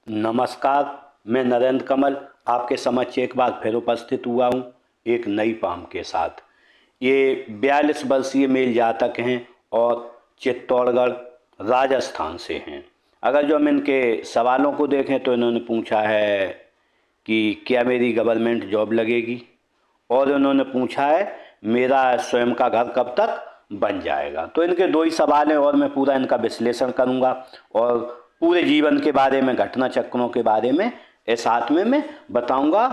नमस्कार। मैं नरेंद्र कमल आपके समक्ष एक बार फिर उपस्थित हुआ हूँ एक नई पाम के साथ। ये 42 वर्षीय मेल जातक हैं और चित्तौड़गढ़ राजस्थान से हैं। अगर जो हम इनके सवालों को देखें तो इन्होंने पूछा है कि क्या मेरी गवर्नमेंट जॉब लगेगी, और उन्होंने पूछा है मेरा स्वयं का घर कब तक बन जाएगा। तो इनके दो ही सवाल हैं और मैं पूरा इनका विश्लेषण करूंगा और पूरे जीवन के बारे में, घटना चक्रों के बारे में इस साथ में मैं बताऊंगा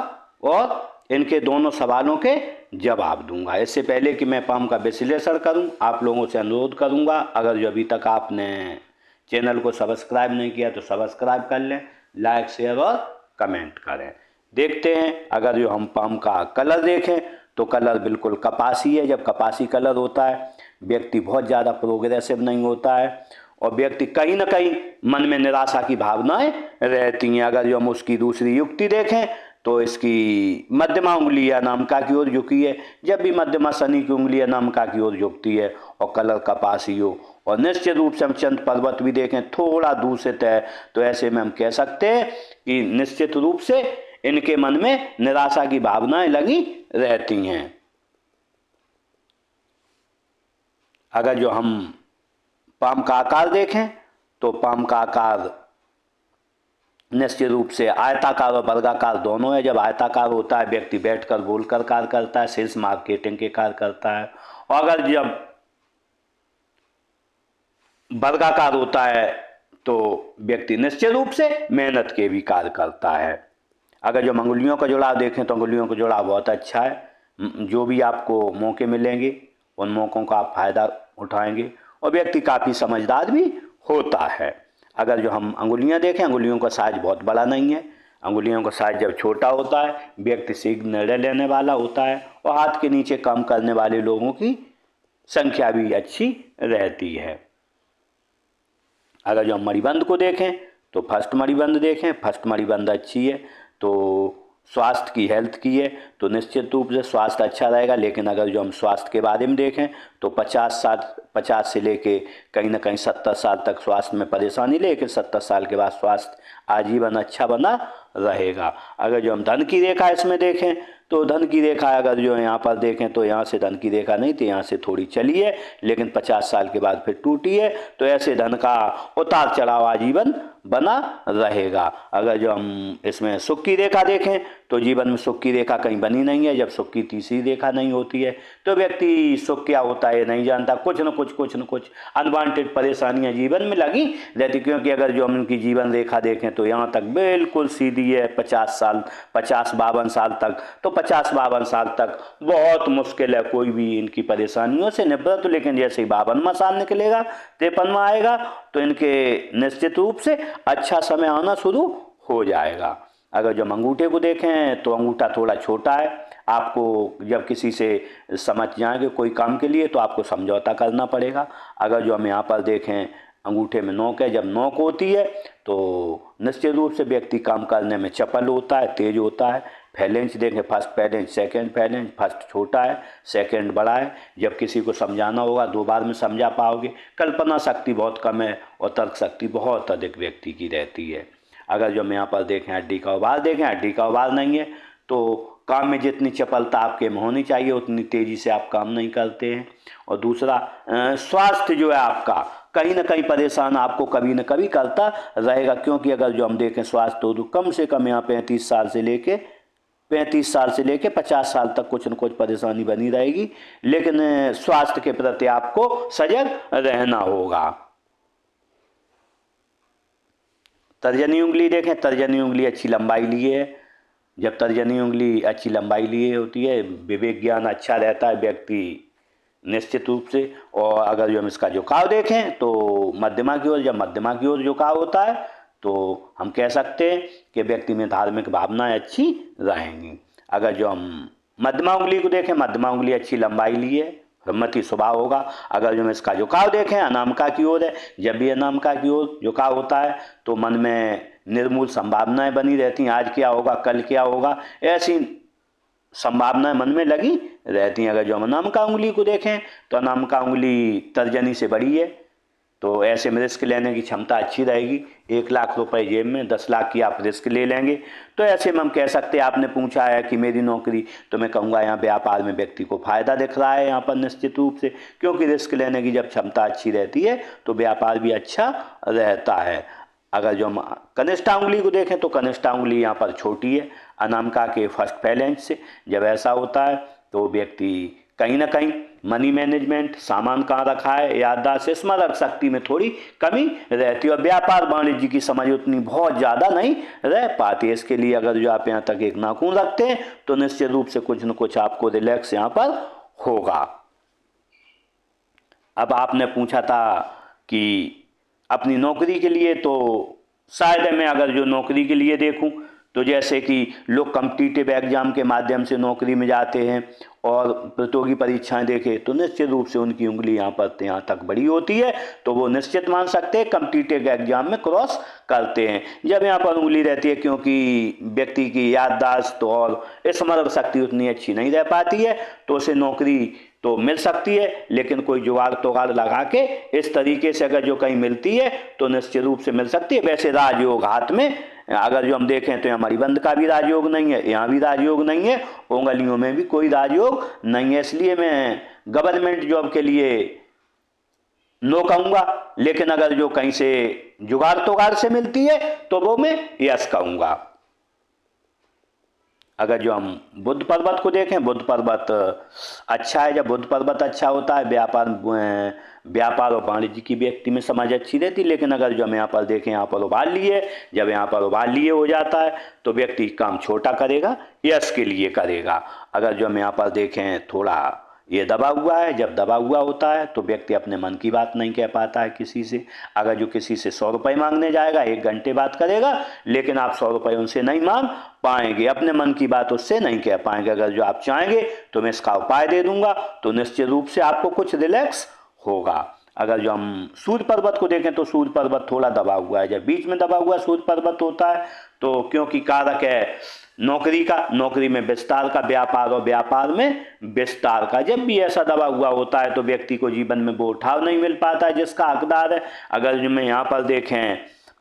और इनके दोनों सवालों के जवाब दूंगा। इससे पहले कि मैं पाम का विश्लेषण करूं, आप लोगों से अनुरोध करूंगा, अगर जो अभी तक आपने चैनल को सब्सक्राइब नहीं किया तो सब्सक्राइब कर लें, लाइक शेयर और कमेंट करें। देखते हैं, अगर जो हम पाम का कलर देखें तो कलर बिल्कुल कपासी है। जब कपासी कलर होता है व्यक्ति बहुत ज़्यादा प्रोग्रेसिव नहीं होता है और व्यक्ति कहीं ना कहीं मन में निराशा की भावनाएं रहती हैं। अगर जो हम उसकी दूसरी युक्ति देखें तो इसकी मध्यमा उंगली या नामिका की ओर झुकी है। जब भी मध्यमा शनि की उंगली या नामिका की ओर झुकती है और कलर कपासी हो और निश्चित रूप से हम चंद पर्वत भी देखें थोड़ा दूषित है तो ऐसे में हम कह सकते हैं कि निश्चित रूप से इनके मन में निराशा की भावनाएं लगी रहती हैं। अगर जो हम पाम का आकार देखें तो पाम का आकार निश्चित रूप से आयताकार और वर्गाकार दोनों है। जब आयताकार होता है व्यक्ति बैठकर बोलकर कार्य करता है, सेल्स मार्केटिंग के कार्य करता है, और अगर जब वर्गाकार होता है तो व्यक्ति निश्चित रूप से मेहनत के भी कार्य करता है। अगर जो अंगुलियों का जुड़ाव देखें तो अंगुलियों का जुड़ाव बहुत अच्छा है। जो भी आपको मौके मिलेंगे उन मौक़ों का आप फायदा उठाएंगे और व्यक्ति काफ़ी समझदार भी होता है। अगर जो हम अंगुलियां देखें, अंगुलियों का साइज बहुत बड़ा नहीं है। अंगुलियों का साइज जब छोटा होता है व्यक्ति शीघ्र निर्णय लेने वाला होता है और हाथ के नीचे काम करने वाले लोगों की संख्या भी अच्छी रहती है। अगर जो हम मणिबंध को देखें तो फर्स्ट मणिबंध देखें, फर्स्ट मणिबंध अच्छी है तो स्वास्थ्य की, हेल्थ की है तो निश्चित रूप से स्वास्थ्य अच्छा रहेगा। लेकिन अगर जो हम स्वास्थ्य के बारे में देखें तो 50 से लेके कहीं ना कहीं 70 साल तक स्वास्थ्य में परेशानी, लेकिन 70 साल के बाद स्वास्थ्य आजीवन अच्छा बना रहेगा। अगर जो हम धन की रेखा इसमें देखें तो धन की रेखा अगर जो यहाँ पर देखें तो यहाँ से धन की रेखा नहीं थी, यहाँ से थोड़ी चली है लेकिन 50 साल के बाद फिर टूटी है। तो ऐसे धन का उतार चढ़ाव आजीवन बना रहेगा। अगर जो हम इसमें सुख की रेखा देखें तो जीवन में सुख की रेखा कहीं बनी नहीं है। जब सुख की तीसरी रेखा नहीं होती है तो व्यक्ति सुख क्या होता है नहीं जानता, कुछ न कुछ अनवांटेड परेशानियां जीवन में लगी रहती। क्योंकि अगर जो हम इनकी जीवन रेखा देखें तो यहाँ तक बिल्कुल सीधी है, 50-52 साल तक। तो 50-52 साल तक बहुत मुश्किल है कोई भी इनकी परेशानियों से निवृत्त। लेकिन जैसे ही 52वां साल निकलेगा, 53वां आएगा तो इनके निश्चित रूप से अच्छा समय आना शुरू हो जाएगा। अगर जब अंगूठे को देखें तो अंगूठा थोड़ा छोटा है। आपको जब किसी से समझ जाएंगे कोई काम के लिए तो आपको समझौता करना पड़ेगा। अगर जो हम यहाँ पर देखें अंगूठे में नोक है, जब नोक होती है तो निश्चित रूप से व्यक्ति काम करने में चपल होता है, तेज होता है। फैलेंस देखें, first phalanx, second phalanx, first छोटा है, सेकंड बड़ा है। जब किसी को समझाना होगा 2 बार में समझा पाओगे। कल्पना शक्ति बहुत कम है और तर्क शक्ति बहुत अधिक व्यक्ति की रहती है। अगर जो हम यहाँ पर देखें हड्डी का उभार देखें, हड्डी का उभार नहीं है तो काम में जितनी चपलता आपके में होनी चाहिए उतनी तेज़ी से आप काम नहीं करते हैं। और दूसरा स्वास्थ्य जो है आपका कहीं ना कहीं परेशान आपको कभी न कभी करता रहेगा। क्योंकि अगर जो हम देखें स्वास्थ्य तो कम से कम यहाँ 35 साल से लेके 50 साल तक कुछ न कुछ परेशानी बनी रहेगी। लेकिन स्वास्थ्य के प्रति आपको सजग रहना होगा। तर्जनी उंगली देखें, तर्जनी उंगली अच्छी लंबाई लिए है। जब तर्जनी उंगली अच्छी लंबाई लिए होती है विवेक ज्ञान अच्छा रहता है व्यक्ति निश्चित रूप से। और अगर जो हम इसका झुकाव देखें तो मध्यमा की ओर, जब मध्यमा की ओर झुकाव होता है तो हम कह सकते हैं कि व्यक्ति में धार्मिक भावनाएं अच्छी रहेंगी। अगर जो हम मध्यमा उंगली को देखें, मध्यमा उंगली अच्छी लंबाई लिए है, हिम्मती स्वभाव होगा। अगर जो हम इसका झुकाव देखें अनामिका की ओर है, जब भी अनामिका की ओर झुकाव होता है तो मन में निर्मूल संभावनाएं बनी रहती हैं। आज क्या होगा, कल क्या होगा, ऐसी संभावनाएं मन में लगी रहती हैं। अगर जो हम अनामिका उंगली को देखें तो अनामिका उंगली तर्जनी से बड़ी है, तो ऐसे में रिस्क लेने की क्षमता अच्छी रहेगी। 1 लाख रुपए जेब में, 10 लाख की आप रिस्क ले लेंगे। तो ऐसे में हम कह सकते हैं, आपने पूछा है कि मेरी नौकरी, तो मैं कहूँगा यहाँ व्यापार में व्यक्ति को फायदा दिख रहा है यहाँ पर निश्चित रूप से, क्योंकि रिस्क लेने की जब क्षमता अच्छी रहती है तो व्यापार भी अच्छा रहता है। अगर जो हम कनिष्ठा उंगली को देखें तो कनिष्ठा उंगली यहाँ पर छोटी है अनामिका के फर्स्ट फैलेंज से। जब ऐसा होता है तो व्यक्ति कहीं ना कहीं मनी मैनेजमेंट, सामान कहाँ रखा है, याददाश्त, स्मरण शक्ति में थोड़ी कमी रहती है और व्यापार वाणिज्य की समझ उतनी बहुत ज़्यादा नहीं रह पाती है। इसके लिए अगर जो आप यहाँ तक एक नाखून रखते हैं तो निश्चित रूप से कुछ न कुछ आपको रिलैक्स यहाँ पर होगा। अब आपने पूछा था कि अपनी नौकरी के लिए, तो शायद मैं अगर जो नौकरी के लिए देखूं तो जैसे कि लोग कॉम्पिटिटिव एग्जाम के माध्यम से नौकरी में जाते हैं और प्रतियोगी परीक्षाएं देखें तो निश्चित रूप से उनकी उंगली यहाँ तक बड़ी होती है, तो वो निश्चित मान सकते हैं कॉम्पिटिटिव एग्जाम में क्रॉस करते हैं। जब यहाँ पर उंगली रहती है, क्योंकि व्यक्ति की याददाश्त और स्मरण शक्ति उतनी अच्छी नहीं रह पाती है, तो उसे नौकरी तो मिल सकती है, लेकिन कोई जुगाड़ तोगाड़ लगा के इस तरीके से अगर जो कहीं मिलती है तो निश्चित रूप से मिल सकती है। वैसे राजयोग हाथ में अगर जो हम देखें तो हमारी बंद का भी राजयोग नहीं है, यहाँ भी राजयोग नहीं है, उंगलियों में भी कोई राजयोग नहीं है। इसलिए मैं गवर्नमेंट जॉब के लिए नो कहूँगा, लेकिन अगर जो कहीं से जुगाड़ तोगाड़ से मिलती है तो वो मैं यस कहूँगा। अगर जो हम बुध पर्वत को देखें, बुध पर्वत अच्छा है। जब बुध पर्वत अच्छा होता है व्यापार और वाणिज्य की व्यक्ति में समझ अच्छी रहती, लेकिन अगर जो हम यहाँ पर देखें, यहाँ पर उबाल लिए, जब यहाँ पर उबाल लिए हो जाता है तो व्यक्ति काम छोटा करेगा, यश के लिए करेगा। अगर जो हम यहाँ पर देखें थोड़ा ये दबा हुआ है, जब दबा हुआ होता है तो व्यक्ति अपने मन की बात नहीं कह पाता है किसी से। अगर जो किसी से 100 रुपये मांगने जाएगा, 1 घंटे बात करेगा, लेकिन आप 100 रुपये उनसे नहीं मांग पाएंगे, अपने मन की बात उससे नहीं कह पाएंगे। अगर जो आप चाहेंगे तो मैं इसका उपाय दे दूंगा, तो निश्चित रूप से आपको कुछ रिलैक्स होगा। अगर जो हम सूर्य पर्वत को देखें तो सूर्य पर्वत थोड़ा दबा हुआ है। जब बीच में दबा हुआ सूर्य पर्वत होता है तो क्योंकि कारक है नौकरी का, नौकरी में विस्तार का, व्यापार और व्यापार में विस्तार का, जब भी ऐसा दबा हुआ होता है तो व्यक्ति को जीवन में वो उठाव नहीं मिल पाता है जिसका हकदार है। अगर जो मैं यहाँ पर देखें,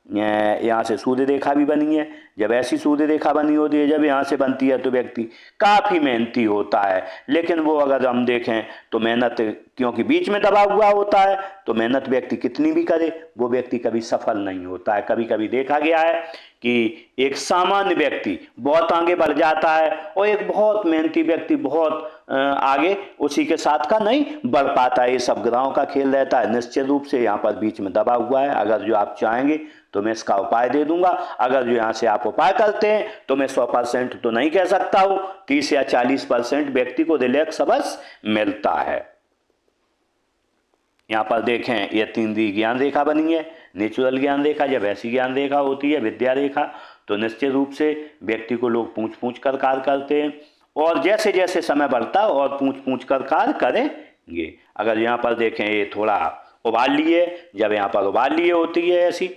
यहाँ से सूर्य रेखा भी बनी है, जब ऐसी सूर्य रेखा बनी होती है, जब यहाँ से बनती है तो व्यक्ति काफ़ी मेहनती होता है, लेकिन वो अगर हम देखें तो मेहनत, क्योंकि बीच में दबा हुआ होता है तो मेहनत व्यक्ति कितनी भी करे वो व्यक्ति कभी सफल नहीं होता है। कभी कभी देखा गया है कि एक सामान्य व्यक्ति बहुत आगे बढ़ जाता है और एक बहुत मेहनती व्यक्ति बहुत आगे उसी के साथ का नहीं बढ़ पाता है। ये सब ग्रहों का खेल रहता है। निश्चित रूप से यहाँ पर बीच में दबा हुआ है। अगर जो आप चाहेंगे तो मैं इसका उपाय दे दूंगा। अगर जो यहाँ से आप उपाय करते हैं तो मैं 100% तो नहीं कह सकता हूँ, 30 या 40% व्यक्ति को रिलैक्स अवश्य मिलता है। यहाँ पर देखें, ये 3 दी ज्ञान रेखा बनी है, नेचुरल ज्ञान रेखा। जब ऐसी ज्ञान रेखा होती है, विद्या रेखा, तो निश्चित रूप से व्यक्ति को लोग पूछ पूछ कर कार्य करते हैं और जैसे जैसे समय बढ़ता है और पूछ पूछ कर कार्य करेंगे। अगर यहाँ पर देखें, ये थोड़ा उबाल लिए, जब यहाँ पर उबाल लिए होती है ऐसी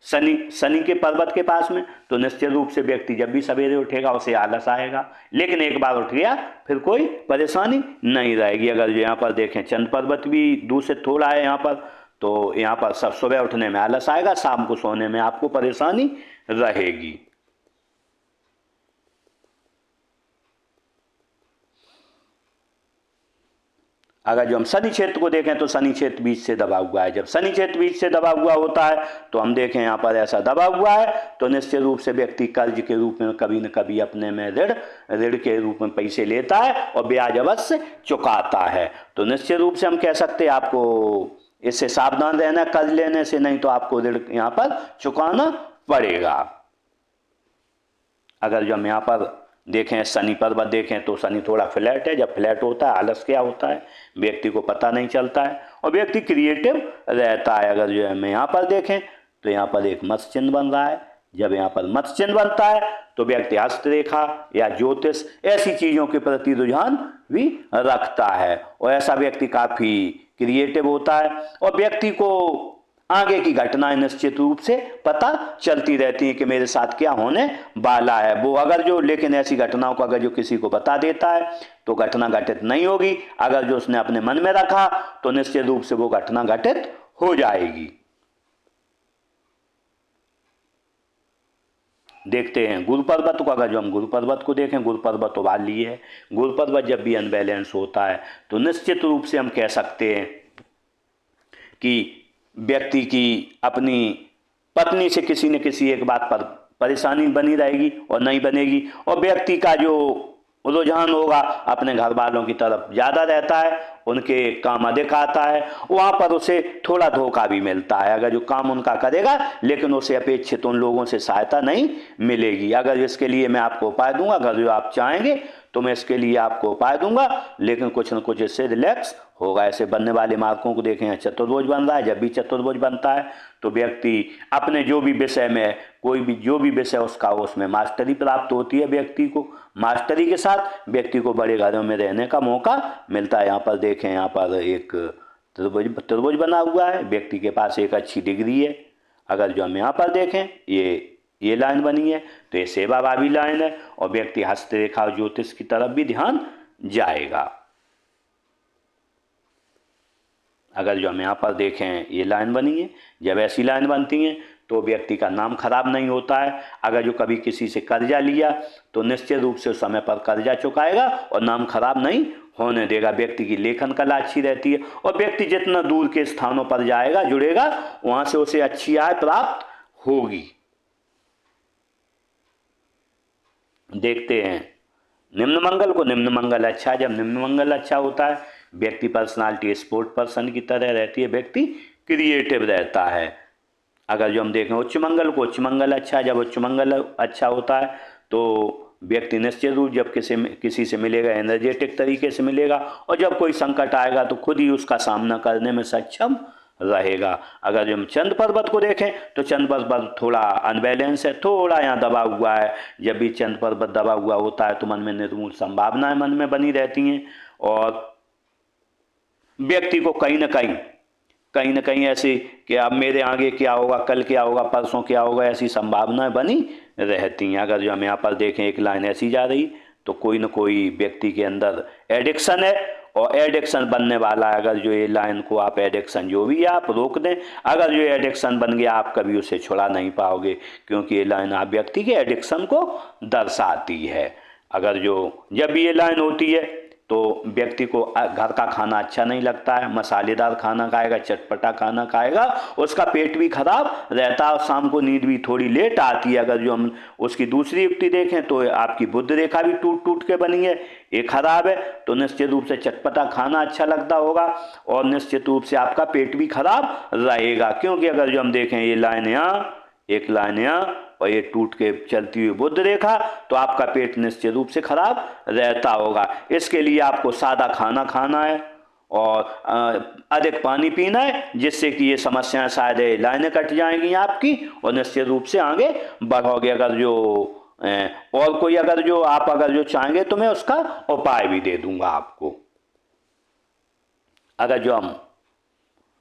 शनि के पर्वत के पास में, तो निश्चित रूप से व्यक्ति जब भी सवेरे उठेगा उसे आलस आएगा, लेकिन एक बार उठ गया फिर कोई परेशानी नहीं रहेगी। अगर जो यहाँ पर देखें, चंद्र पर्वत भी दूसरे थोड़ा है यहाँ पर, तो यहाँ पर सब सुबह उठने में आलस आएगा, शाम को सोने में आपको परेशानी रहेगी। अगर जो हम शनि क्षेत्र को देखें तो शनि क्षेत्र बीच से दबा हुआ है। जब शनि क्षेत्र बीच से दबा हुआ होता है तो हम देखें यहाँ पर ऐसा दबा हुआ है तो निश्चित रूप से व्यक्ति कर्ज के रूप में कभी न कभी अपने में ऋण के रूप में पैसे लेता है और ब्याज अवश्य चुकाता है। तो निश्चित रूप से हम कह सकते हैं आपको इससे सावधान रहना, कर्ज लेने से, नहीं तो आपको ऋण यहाँ पर चुकाना पड़ेगा। अगर जो हम यहाँ पर देखें, शनि पर्वत देखें तो शनि थोड़ा फ्लैट है। जब फ्लैट होता है आलस क्या होता है, व्यक्ति को पता नहीं चलता है और व्यक्ति क्रिएटिव रहता है। अगर जो है मैं यहाँ पर देखें तो यहाँ पर एक मत्स्य चिन्ह बन रहा है। जब यहाँ पर मत्स्य चिन्ह बनता है तो व्यक्ति हस्तरेखा या ज्योतिष ऐसी चीज़ों के प्रति रुझान भी रखता है और ऐसा व्यक्ति काफ़ी क्रिएटिव होता है और व्यक्ति को आगे की घटनाएं निश्चित रूप से पता चलती रहती हैं कि मेरे साथ क्या होने वाला है। वो अगर जो, लेकिन ऐसी घटनाओं को अगर जो किसी को बता देता है तो घटना घटित नहीं होगी। अगर जो उसने अपने मन में रखा तो निश्चित रूप से वो घटना घटित हो जाएगी। देखते हैं गुरु पर्वत को। अगर जो हम गुरु पर्वत को देखें, गुरु पर्वत उबाल लिए है। गुरु पर्वत जब भी अनबैलेंस होता है तो निश्चित रूप से हम कह सकते हैं कि व्यक्ति की अपनी पत्नी से किसी न किसी एक बात पर परेशानी बनी रहेगी और नहीं बनेगी, और व्यक्ति का जो रुझान होगा अपने घर वालों की तरफ ज़्यादा रहता है, उनके काम अधिक आता है, वहाँ पर उसे थोड़ा धोखा भी मिलता है। अगर जो काम उनका करेगा लेकिन उसे अपेक्षित उन लोगों से सहायता नहीं मिलेगी। अगर इसके लिए मैं आपको उपाय दूंगा, अगर जो आप चाहेंगे तो मैं इसके लिए आपको उपाय दूंगा, लेकिन कुछ न कुछ इससे रिलैक्स होगा। ऐसे बनने वाले मार्कों को देखें, चतुर्भुज बन रहा है। जब भी चतुर्भुज बनता है तो व्यक्ति अपने जो भी विषय में, कोई भी जो भी विषय उसका, उसमें मास्टरी प्राप्त होती है व्यक्ति को। मास्टरी के साथ व्यक्ति को बड़े घरों में रहने का मौका मिलता है। यहाँ पर देखें, यहाँ पर एक त्रिभुज बना हुआ है, व्यक्ति के पास एक अच्छी डिग्री है। अगर जो हम यहाँ पर देखें, ये लाइन बनी है तो ये सेवाभावी लाइन है, और व्यक्ति हस्तरेखा और ज्योतिष की तरफ भी ध्यान जाएगा। अगर जो हम यहाँ पर देखें, ये लाइन बनी है, जब ऐसी लाइन बनती है तो व्यक्ति का नाम खराब नहीं होता है। अगर जो कभी किसी से कर्जा लिया तो निश्चित रूप से उस समय पर कर्जा चुकाएगा और नाम खराब नहीं होने देगा। व्यक्ति की लेखन कला अच्छी रहती है, और व्यक्ति जितना दूर के स्थानों पर जाएगा, जुड़ेगा, वहां से उसे अच्छी आय प्राप्त होगी। देखते हैं निम्न मंगल को। निम्न मंगल अच्छा, जब निम्न मंगल अच्छा होता है व्यक्ति पर्सनालिटी स्पोर्ट पर्सन की तरह रहती है, व्यक्ति क्रिएटिव रहता है। अगर जो हम देखें उच्च मंगल को, उच्च मंगल अच्छा, जब उच्च मंगल अच्छा होता है तो व्यक्ति निश्चित रूप जब किसी से मिलेगा एनर्जेटिक तरीके से मिलेगा, और जब कोई संकट आएगा तो खुद ही उसका सामना करने में सक्षम रहेगा। अगर जो हम चंद्र पर्वत को देखें तो चंद्र पर्वत थोड़ा अनबैलेंस है, थोड़ा यहाँ दबा हुआ है। जब भी चंद्र पर्वत दबा हुआ होता है तो मन में निर्मूल संभावनाएं मन में बनी रहती हैं, और व्यक्ति को कहीं न कहीं ऐसे कि अब मेरे आगे क्या होगा, कल क्या होगा, परसों क्या होगा, ऐसी संभावनाएं बनी रहती हैं। अगर जो हम यहाँ पर देखें, एक लाइन ऐसी जा रही तो कोई न कोई व्यक्ति के अंदर एडिक्शन है, और एडिक्शन बनने वाला है। अगर जो ये लाइन को आप एडिक्शन जो भी आप रोक दें, अगर जो एडिक्शन बन गया आप कभी उसे छुड़ा नहीं पाओगे, क्योंकि ये लाइन आप व्यक्ति के एडिक्शन को दर्शाती है। अगर जो जब भी ये लाइन होती है तो व्यक्ति को घर का खाना अच्छा नहीं लगता है, मसालेदार खाना खाएगा, चटपटा खाना खाएगा, उसका पेट भी खराब रहता है, और शाम को नींद भी थोड़ी लेट आती है। अगर जो हम उसकी दूसरी युक्ति देखें तो आपकी बुद्ध रेखा भी टूट टूट के बनी है, ये खराब है, तो निश्चित रूप से चटपटा खाना अच्छा लगता होगा, और निश्चित रूप से आपका पेट भी खराब रहेगा। क्योंकि अगर जो हम देखें, ये लाइन यहाँ, एक लाइन यहाँ, और ये टूट के चलती हुई बुद्ध रेखा, तो आपका पेट निश्चित रूप से खराब रहता होगा। इसके लिए आपको सादा खाना खाना है और अधिक पानी पीना है, जिससे कि ये समस्याएं शायद लाइनें कट जाएंगी आपकी, और निश्चित रूप से आगे बढ़ोगे। अगर जो और कोई अगर जो आप अगर जो चाहेंगे तो मैं उसका उपाय भी दे दूंगा आपको। अगर जो हम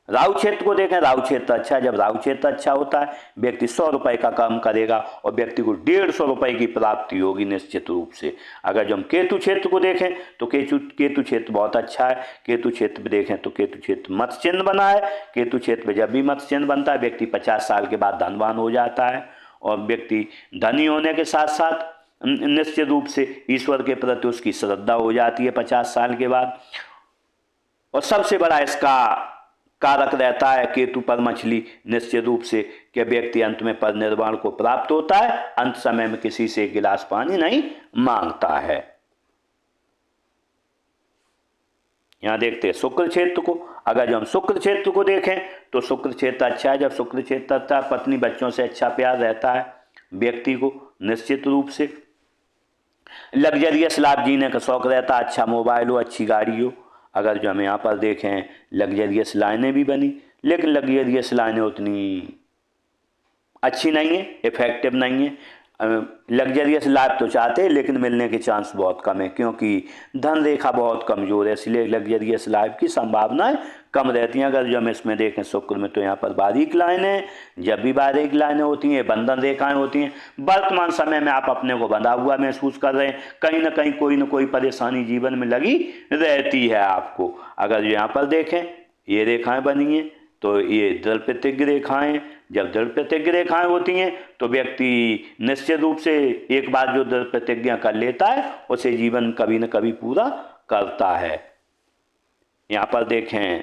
राहु क्षेत्र को देखें, राहु क्षेत्र अच्छा है। जब राहु क्षेत्र अच्छा होता है व्यक्ति 100 रुपए का काम करेगा और व्यक्ति को 150 रुपए की प्राप्ति होगी निश्चित रूप से। अगर जो हम केतु क्षेत्र को देखें तो केतु क्षेत्र बहुत अच्छा है। केतु क्षेत्र पे देखें तो केतु क्षेत्र मत्स्य चिन्ह बना है। केतु क्षेत्र पे जब भी मत्स्य चिन्ह बनता है व्यक्ति 50 साल के बाद धनवान हो जाता है, और व्यक्ति धनी होने के साथ साथ निश्चित रूप से ईश्वर के प्रति उसकी श्रद्धा हो जाती है 50 साल के बाद। और सबसे बड़ा इसका कारक रहता है केतु पर मछली, निश्चित रूप से कि व्यक्ति अंत में परिनिर्वाण को प्राप्त होता है, अंत समय में किसी से एक गिलास पानी नहीं मांगता है। यहां देखते हैं शुक्र क्षेत्र को। अगर जो हम शुक्र क्षेत्र को देखें तो शुक्र क्षेत्र अच्छा है। जब शुक्र क्षेत्र अच्छा है पत्नी बच्चों से अच्छा प्यार रहता है व्यक्ति को, निश्चित रूप से लग्जरियस लाइफ जीने का शौक रहता है, अच्छा मोबाइल हो, अच्छी गाड़ी हो। अगर जो हम यहाँ पर देखें लग्जरियस लाइनें भी बनी, लेकिन लग्जरियस लाइनें उतनी अच्छी नहीं है, इफेक्टिव नहीं है। लग्जरियस लाइफ तो चाहते हैं लेकिन मिलने के चांस बहुत कम है, क्योंकि धन रेखा बहुत कमज़ोर है, इसलिए लग्जरियस लाइफ की संभावनाएं कम रहती हैं। अगर जो हम इसमें देखें शुक्र में, तो यहाँ पर बारीक लाइनें, जब भी बारीक लाइनें होती हैं बंधन रेखाएं होती हैं, वर्तमान समय में आप अपने को बंधा हुआ महसूस कर रहे हैं, कहीं ना कहीं कोई ना कोई परेशानी जीवन में लगी रहती है आपको। अगर यहाँ पर देखें ये रेखाएं बनी हैं, तो ये दृढ़ प्रतिज्ञ रेखाएं, जब दृढ़ प्रतिज्ञ रेखाएं होती हैं तो व्यक्ति निश्चित रूप से एक बार जो दृढ़ प्रतिज्ञा कर लेता है उसे जीवन कभी न कभी पूरा करता है। यहाँ पर देखें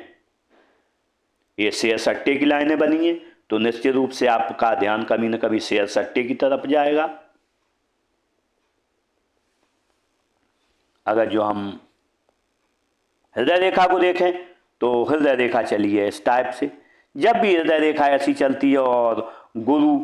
ये शेयर सट्टे की लाइनें बनी हैं, तो निश्चित रूप से आपका ध्यान कभी न कभी शेयर सट्टे की तरफ जाएगा। अगर जो हम हृदय रेखा को देखें तो हृदय रेखा चली है इस टाइप से। जब भी हृदय रेखा ऐसी चलती है और गुरु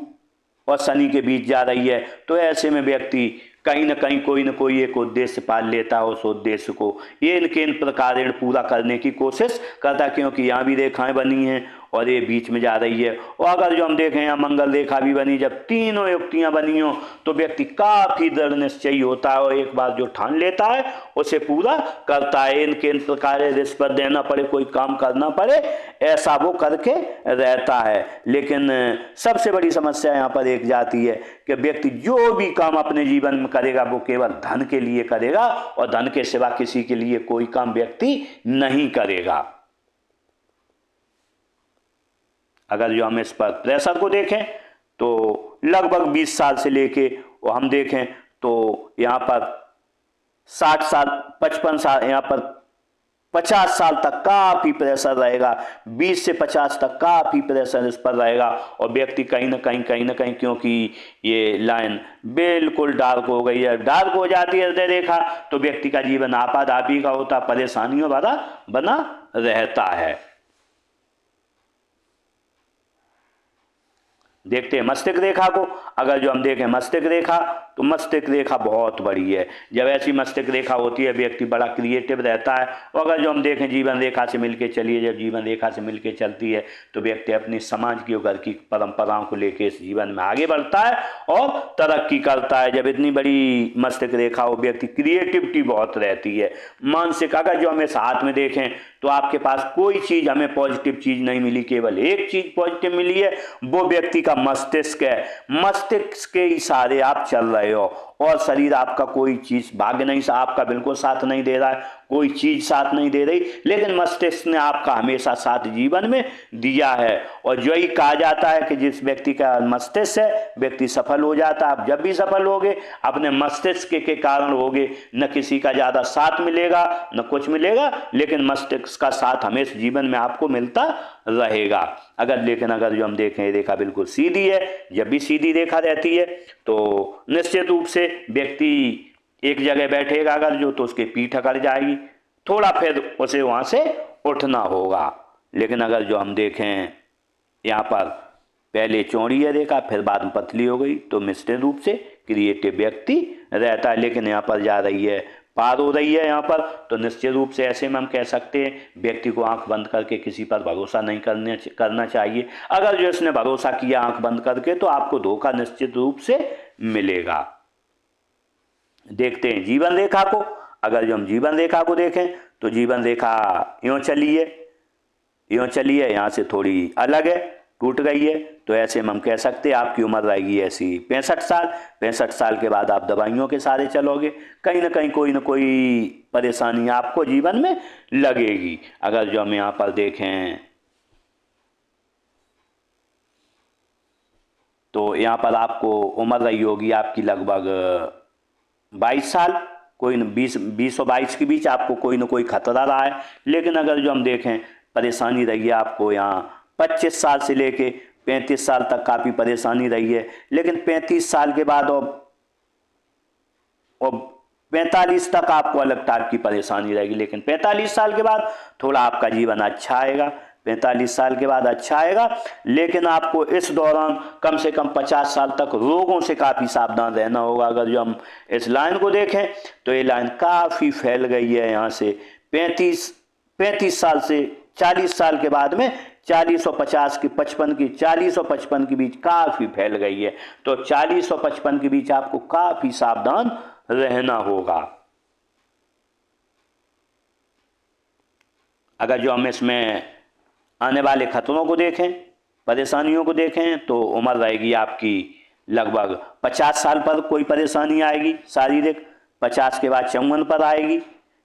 और शनि के बीच जा रही है, तो ऐसे में व्यक्ति कहीं ना कहीं कोई ना कोई एक उद्देश्य पाल लेता है, उस उद्देश्य को इन प्रकार पूरा करने की कोशिश करता है, क्योंकि यहाँ भी रेखाएं बनी हैं और ये बीच में जा रही है। और अगर जो हम देखें यहाँ मंगल रेखा भी बनी, जब तीनों युक्तियां बनी हो तो व्यक्ति काफी दृढ़ निश्चयी होता है और एक बार जो ठान लेता है उसे पूरा करता है। इन प्रकार रिश्वत देना पड़े, कोई काम करना पड़े, ऐसा वो करके रहता है। लेकिन सबसे बड़ी समस्या यहाँ पर एक जाती है कि व्यक्ति जो भी काम अपने जीवन में करेगा वो केवल धन के लिए करेगा और धन के सिवा किसी के लिए कोई काम व्यक्ति नहीं करेगा। अगर जो हम इस पर प्रेशर को देखें तो लगभग 20 साल से लेके और हम देखें तो यहाँ पर 60 साल 55 साल, यहाँ पर 50 साल तक काफी प्रेशर रहेगा, 20 से 50 तक काफी प्रेशर इस पर रहेगा। और व्यक्ति कहीं ना कहीं क्योंकि ये लाइन बिल्कुल डार्क हो गई है, डार्क हो जाती है हृदय रेखा, तो व्यक्ति का जीवन आपाधापी का होता, परेशानियों भरा बना रहता है। देखते हैं मस्तिष्क रेखा को। अगर जो हम देखें मस्तिष्क रेखा, तो मस्तिष्क रेखा बहुत बड़ी है। जब ऐसी मस्तिष्क रेखा होती है व्यक्ति बड़ा क्रिएटिव रहता है। और अगर जो हम देखें जीवन रेखा से मिलके चलिए, जब जीवन रेखा से मिलके चलती है तो व्यक्ति अपनी समाज की और घर की परंपराओं को लेकर इस जीवन में आगे बढ़ता है और तरक्की करता है। जब इतनी बड़ी मस्तिष्क रेखा हो, व्यक्ति क्रिएटिविटी बहुत रहती है, मानसिक। अगर जो हम इस हाथ में देखें तो आपके पास कोई चीज हमें पॉजिटिव चीज नहीं मिली, केवल एक चीज पॉजिटिव मिली है, वो व्यक्ति का मस्तिष्क है। मस्तिष्क के इशारे आप चल रहे हो और शरीर आपका कोई चीज, भाग्य नहीं, आपका बिल्कुल साथ नहीं दे रहा है, कोई चीज साथ नहीं दे रही, लेकिन मस्तिष्क ने आपका हमेशा साथ जीवन में दिया है। और जो ही कहा जाता है कि जिस व्यक्ति का मस्तिष्क है व्यक्ति सफल हो जाता है। आप जब भी सफल होगे अपने मस्तिष्क के कारण होगे, न किसी का ज्यादा साथ मिलेगा न कुछ मिलेगा, लेकिन मस्तिष्क का साथ हमेशा जीवन में आपको मिलता रहेगा। लेकिन अगर जो हम देखें रेखा बिल्कुल सीधी है, जब भी सीधी रेखा रहती है तो निश्चित रूप से व्यक्ति एक जगह बैठेगा अगर जो, तो उसकी पीठ अकड़ जाएगी, थोड़ा फिर उसे वहां से उठना होगा। लेकिन अगर जो हम देखें यहाँ पर पहले चौड़ी है रेखा, फिर बाद में पतली हो गई, तो निश्चित रूप से क्रिएटिव व्यक्ति रहता है। लेकिन यहाँ पर जा रही है, पार हो रही है यहाँ पर, तो निश्चित रूप से ऐसे में हम कह सकते हैं व्यक्ति को आंख बंद करके किसी पर भरोसा नहीं करना चाहिए। अगर जो इसने भरोसा किया आंख बंद करके तो आपको धोखा निश्चित रूप से मिलेगा। देखते हैं जीवन रेखा को। अगर जो हम जीवन रेखा को देखें तो जीवन रेखा यूं चली है, यहाँ से थोड़ी अलग है, टूट गई है, तो ऐसे में हम कह सकते हैं आपकी उम्र रहेगी ऐसी 65 साल। 65 साल के बाद आप दवाइयों के सहारे चलोगे, कहीं ना कहीं कोई ना कोई परेशानी आपको जीवन में लगेगी। अगर जो हम यहाँ पर देखें तो यहाँ पर आपको उम्र रही होगी आपकी लगभग 22 साल, कोई 20 और 22 के बीच आपको कोई ना कोई खतरा रहा है। लेकिन अगर जो हम देखें परेशानी रही है आपको यहाँ 25 साल से लेके 35 साल तक काफ़ी परेशानी रही है। लेकिन 35 साल के बाद और 45 तक आपको अलग टाइप की परेशानी रहेगी। लेकिन 45 साल के बाद थोड़ा आपका जीवन अच्छा आएगा, 45 साल के बाद अच्छा आएगा। लेकिन आपको इस दौरान कम से कम 50 साल तक रोगों से काफ़ी सावधान रहना होगा। अगर जो हम इस लाइन को देखें तो ये लाइन काफ़ी फैल गई है, यहाँ से 35 साल से 40 साल के बाद में 40 और 50 की 55 की 40 और 55 के बीच काफ़ी फैल गई है। तो 40 और 55 के बीच आपको काफ़ी सावधान रहना होगा। अगर जो हम इसमें आने वाले खतरों को देखें, परेशानियों को देखें, तो उम्र रहेगी आपकी लगभग 50 साल पर कोई परेशानी आएगी शारीरिक, 50 के बाद 54 पर आएगी,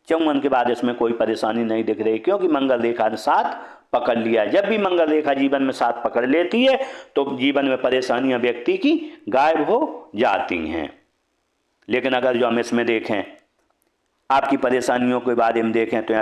54 के बाद इसमें कोई परेशानी नहीं दिख रही, क्योंकि मंगल रेखा ने साथ पकड़ लिया। जब भी मंगल रेखा जीवन में साथ पकड़ लेती है तो जीवन में परेशानियां व्यक्ति की गायब हो जाती हैं। लेकिन अगर जो हम इसमें देखें आपकी परेशानियों के बारे में देखें तो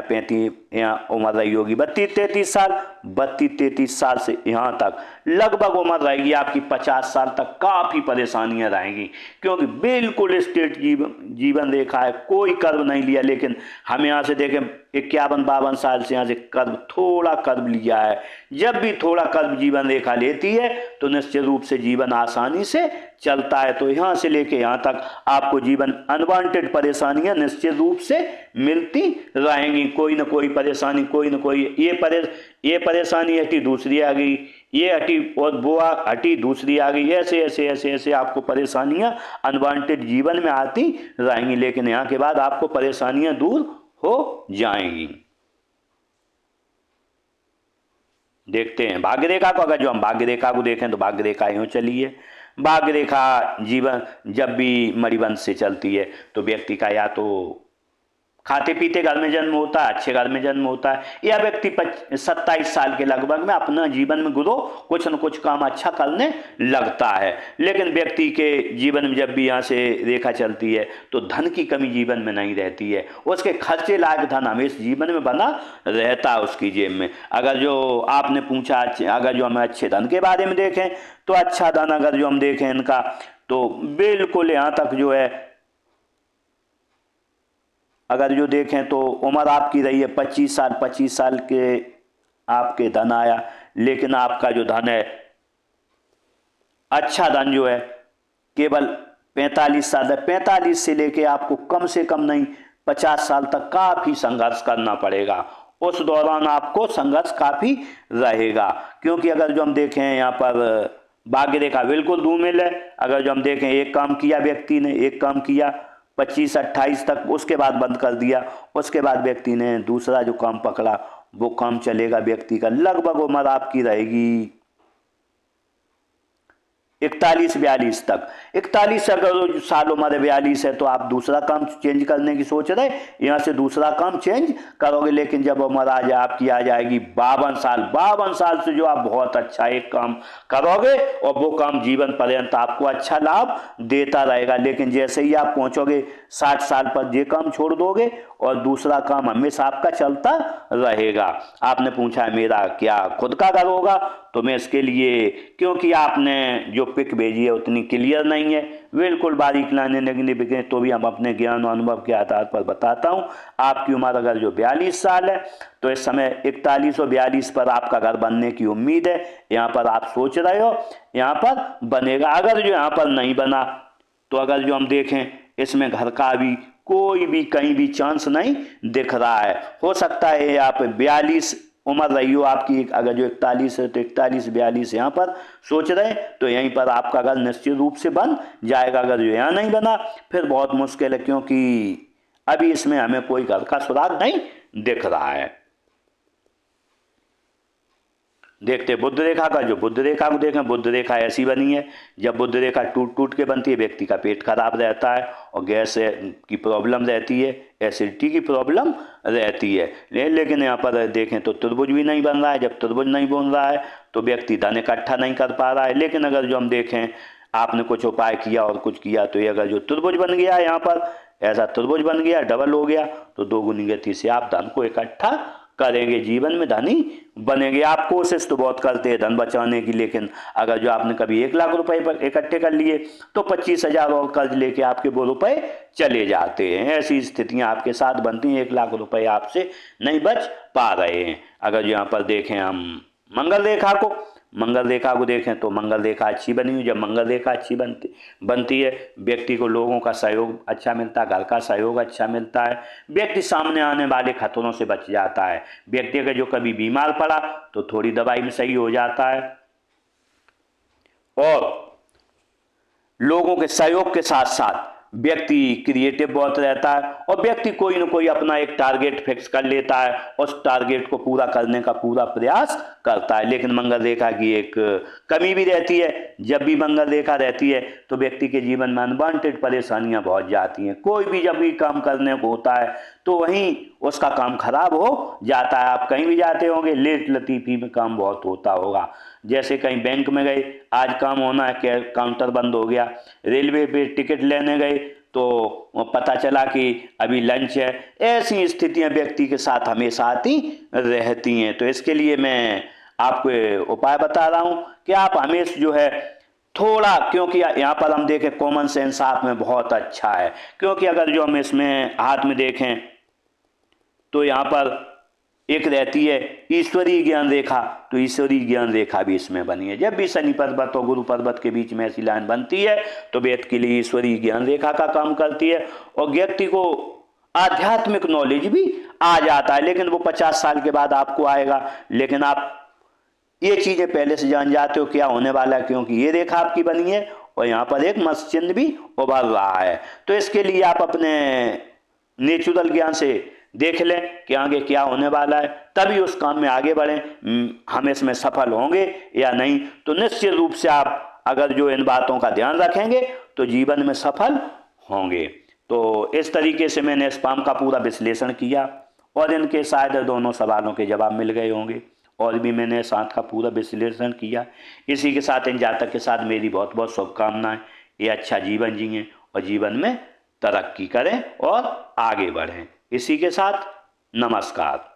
यहाँ उम्र रही होगी 32-33 साल, 32-33 साल से यहाँ तक लगभग उम्र रहेगी आपकी 50 साल तक। काफ़ी परेशानियाँ रहेंगी, क्योंकि बिल्कुल स्ट्रेट जीवन रेखा है, कोई कर्व नहीं लिया। लेकिन हम यहाँ से देखें 51-52 साल से यहाँ से कर्व, थोड़ा कर्व लिया है। जब भी थोड़ा कर्व जीवन रेखा लेती है तो निश्चित रूप से जीवन आसानी से चलता है। तो यहाँ से लेके यहाँ तक आपको जीवन अनवांटेड परेशानियां निश्चित रूप से मिलती रहेंगी। कोई ना कोई परेशानी, कोई ना कोई ये परेशानी हटी दूसरी आ गई, ये हटी और वो हटी दूसरी आ गई, ऐसे ऐसे ऐसे ऐसे आपको परेशानियां अनवांटेड जीवन में आती रहेंगी। लेकिन यहाँ के बाद आपको परेशानियां दूर हो जाएंगी। देखते हैं भाग्य रेखा को। अगर जो हम भाग्य रेखा को देखें तो भाग्य रेखा यूँ चली है। भाग्य रेखा जीवन जब भी मणिबंध से चलती है तो व्यक्ति का या तो खाते पीते घर में जन्म होता है, अच्छे घर में जन्म होता है, या व्यक्ति 27 साल के लगभग में अपना जीवन में गुरु कुछ न कुछ काम अच्छा करने लगता है। लेकिन व्यक्ति के जीवन में जब भी यहाँ से रेखा चलती है तो धन की कमी जीवन में नहीं रहती है, उसके खर्चे लायक धन हमेशा जीवन में बना रहता है उसकी जेब में। अगर जो आपने पूछा, अगर जो हम अच्छे धन के बारे में देखें तो अच्छा धन अगर जो हम देखें इनका तो बिल्कुल यहाँ तक जो है, अगर जो देखें तो उम्र आपकी रही है 25 साल, 25 साल के आपके धन आया। लेकिन आपका जो धन है, अच्छा धन जो है केवल 45 साल है। 45 से लेके आपको कम से कम नहीं 50 साल तक काफ़ी संघर्ष करना पड़ेगा। उस दौरान आपको संघर्ष काफ़ी रहेगा, क्योंकि अगर जो हम देखें यहाँ पर भाग्य रेखा बिल्कुल धूमिल है। अगर जो हम देखें एक काम किया व्यक्ति ने, एक काम किया 25-28 तक, उसके बाद बंद कर दिया, उसके बाद व्यक्ति ने दूसरा जो काम पकड़ा वो काम चलेगा व्यक्ति का। लगभग उम्र आपकी रहेगी 41-42 तक। 41 अगर साल उम्र 42 है तो आप दूसरा काम चेंज करने की सोच रहे, यहाँ से दूसरा काम चेंज करोगे। लेकिन जब उम्र आपकी आ जाएगी 52 साल, 52 साल से जो आप बहुत अच्छा एक काम करोगे और वो काम जीवन पर्यंत आपको अच्छा लाभ देता रहेगा। लेकिन जैसे ही आप पहुँचोगे 60 साल पर ये काम छोड़ दोगे और दूसरा काम हमेशा आपका चलता रहेगा। आपने पूछा मेरा क्या खुद का घर होगा, तो मैं इसके लिए, क्योंकि आपने जो पिक भेजी है उतनी क्लियर नहीं है, बिल्कुल बारीक लाने लगने बिके, तो भी हम अपने ज्ञान और अनुभव के आधार पर बताता हूँ। आपकी उम्र अगर जो 42 साल है तो इस समय 41 और 42 पर आपका घर बनने की उम्मीद है। यहाँ पर आप सोच रहे हो यहाँ पर बनेगा। अगर जो यहाँ पर नहीं बना तो अगर जो हम देखें इसमें घर का भी कोई भी कहीं भी चांस नहीं दिख रहा है। हो सकता है आप 42 उम्र रही हो आपकी, अगर जो 41 है तो 41-42 यहाँ पर सोच रहे हैं तो यहीं पर आपका घर निश्चित रूप से बन जाएगा। अगर जो यहाँ नहीं बना फिर बहुत मुश्किल है, क्योंकि अभी इसमें हमें कोई घर का सुराग नहीं दिख रहा है। देखते बुध रेखा का। जो बुध रेखा को देखें, बुध रेखा ऐसी बनी है, जब बुध रेखा टूट टूट के बनती है व्यक्ति का पेट खराब रहता है और गैस की प्रॉब्लम रहती है, एसिडिटी की प्रॉब्लम रहती है। लेकिन यहाँ पर देखें तो त्रिभुज भी नहीं बन रहा है। जब त्रिभुज नहीं बन रहा है तो व्यक्ति धन इकट्ठा नहीं कर पा रहा है। लेकिन अगर जो हम देखें आपने कुछ उपाय किया और कुछ किया तो ये अगर जो त्रिभुज बन गया यहाँ पर, ऐसा त्रिभुज बन गया, डबल हो गया, तो दोगुनी गति से आप धन को इकट्ठा करेंगे, जीवन में धनी बनेंगे। आप कोशिश तो बहुत करते हैं धन बचाने की, लेकिन अगर जो आपने कभी 1 लाख रुपए इकट्ठे कर लिए तो 25,000 और कर्ज लेके आपके वो रुपए चले जाते हैं। ऐसी स्थितियां आपके साथ बनती हैं, 1 लाख रुपए आपसे नहीं बच पा रहे हैं। अगर जो यहाँ पर देखें हम मंगल रेखा को, मंगल रेखा को देखें तो मंगल रेखा अच्छी बनी हुई। जब मंगल रेखा अच्छी बनती है व्यक्ति को लोगों का सहयोग अच्छा मिलता है, घर का सहयोग अच्छा मिलता है, व्यक्ति सामने आने वाले खतरों से बच जाता है। व्यक्ति अगर जो कभी बीमार पड़ा तो थोड़ी दवाई में सही हो जाता है और लोगों के सहयोग के साथ साथ व्यक्ति क्रिएटिव बहुत रहता है और व्यक्ति कोई न कोई अपना एक टारगेट फिक्स कर लेता है, उस टारगेट को पूरा करने का पूरा प्रयास करता है। लेकिन मंगल रेखा की एक कमी भी रहती है, जब भी मंगल रेखा रहती है तो व्यक्ति के जीवन में अनवांटेड परेशानियां बहुत जाती हैं। कोई भी जब भी काम करने को होता है तो वहीं उसका काम खराब हो जाता है। आप कहीं भी जाते होंगे, लेट लतीफ़ी में काम बहुत होता होगा। जैसे कहीं बैंक में गए, आज काम होना है, काउंटर बंद हो गया। रेलवे पे टिकट लेने गए तो पता चला कि अभी लंच है। ऐसी स्थितियां व्यक्ति के साथ हमेशा आती रहती हैं। तो इसके लिए मैं आपको उपाय बता रहा हूं कि आप हमेशा जो है थोड़ा, क्योंकि यहाँ पर हम देखें कॉमन सेंस आप में बहुत अच्छा है, क्योंकि अगर जो हम इसमें हाथ में देखें तो यहाँ पर एक रहती है ईश्वरीय ज्ञान रेखा, तो ईश्वरीय ज्ञान रेखा भी इसमें बनी है। जब भी शनि पर्वत और गुरु पर्वत के बीच में ऐसी लाइन बनती है तो व्यक्ति के लिए ईश्वरीय ज्ञान रेखा का काम करती है और व्यक्ति को आध्यात्मिक नॉलेज भी आ जाता है। लेकिन वो 50 साल के बाद आपको आएगा, लेकिन आप ये चीजें पहले से जान जाते हो क्या होने वाला है, क्योंकि ये रेखा आपकी बनी है और यहाँ पर एक मत्स्य चिन्ह भी उभर रहा है। तो इसके लिए आप अपने नेचुरल ज्ञान से देख लें कि आगे क्या होने वाला है, तभी उस काम में आगे बढ़ें। हम इसमें सफल होंगे या नहीं, तो निश्चित रूप से आप अगर जो इन बातों का ध्यान रखेंगे तो जीवन में सफल होंगे। तो इस तरीके से मैंने स्पाम का पूरा विश्लेषण किया और इनके शायद दोनों सवालों के जवाब मिल गए होंगे। और भी मैंने साथ का पूरा विश्लेषण किया। इसी के साथ इन जातक के साथ मेरी बहुत बहुत शुभकामनाएं। ये अच्छा जीवन जिएं और जीवन में तरक्की करें और आगे बढ़ें। इसी के साथ नमस्कार।